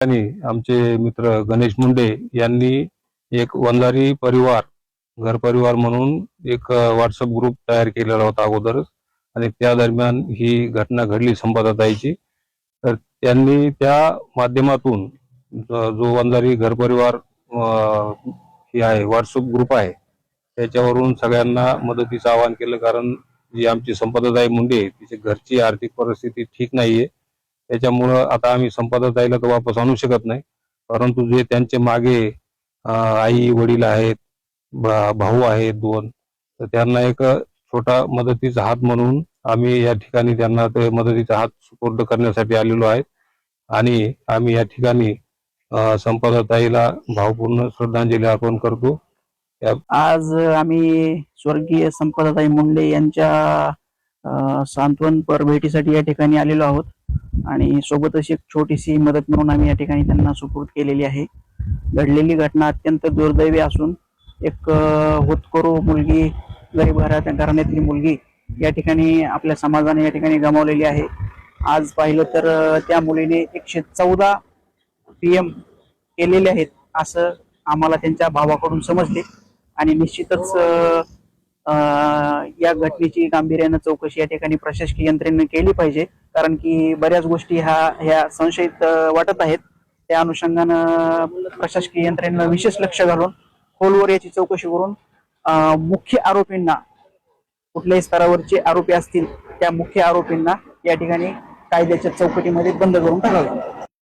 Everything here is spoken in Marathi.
आणि आमचे मित्र गणेश मुंडे यांनी एक वंजारी परिवार घर परिवार म्हणून एक व्हॉट्सअप ग्रुप तयार केलेला होता अगोदरच, आणि त्या दरम्यान ही घटना घडली संपादताईची. तर त्यांनी त्या माध्यमातून जो वंजारी घर परिवार ही आहे व्हॉट्सअप ग्रुप आहे, त्याच्यावरून सगळ्यांना मदतीचं आवाहन केलं. कारण जी आमची संपदाताई मुंडे तिची घरची आर्थिक परिस्थिती ठीक नाहीये, त्याच्यामुळं आता आम्ही संपदाताईला तर वापस आणू शकत नाही, परंतु जे त्यांचे मागे आई वडील आहेत, भाऊ आहेत 2, तर त्यांना एक छोटा मदतीचा हात म्हणून आम्ही या ठिकाणी त्यांना ते मदतीचा हात सुपूर्द करण्यासाठी आलेलो आहे. आणि आम्ही या ठिकाणी संपदाताईला भावपूर्ण श्रद्धांजली अर्पण करतो. आज आम्ही स्वर्गीय संपदाताई मुंडे यांच्या सांत्वनपर भेटीसाठी या ठिकाणी आलेलो आहोत आणि सोबतच एक छोटीशी मदत म्हणून आम्ही या ठिकाणी त्यांना सुपूर्द केलेली आहे. घडलेली घटना अत्यंत दुर्दैवी असून एक होतकरू मुलगी, गरीब घराण्यातली मुलगी या ठिकाणी आपल्या समाजाने या ठिकाणी गमावलेली आहे. आज पाहिलं तर त्या मुलीने 114 PM केलेले आहेत असं आम्हाला त्यांच्या भावाकडून समजले आणि निश्चितच या घटनेची गांभीर्यानं चौकशी या ठिकाणी प्रशासकीय यंत्रणेने केली पाहिजे. कारण की बऱ्याच गोष्टी ह्या संशयित वाटत आहेत. त्या अनुषंगानं प्रशासकीय यंत्रणेनं विशेष लक्ष घालून खोलवर याची चौकशी करून मुख्य आरोपींना, कुठल्याही स्तरावरचे आरोपी असतील त्या मुख्य आरोपींना या ठिकाणी कायद्याच्या चौकटीमध्ये बंद करून टाकावे.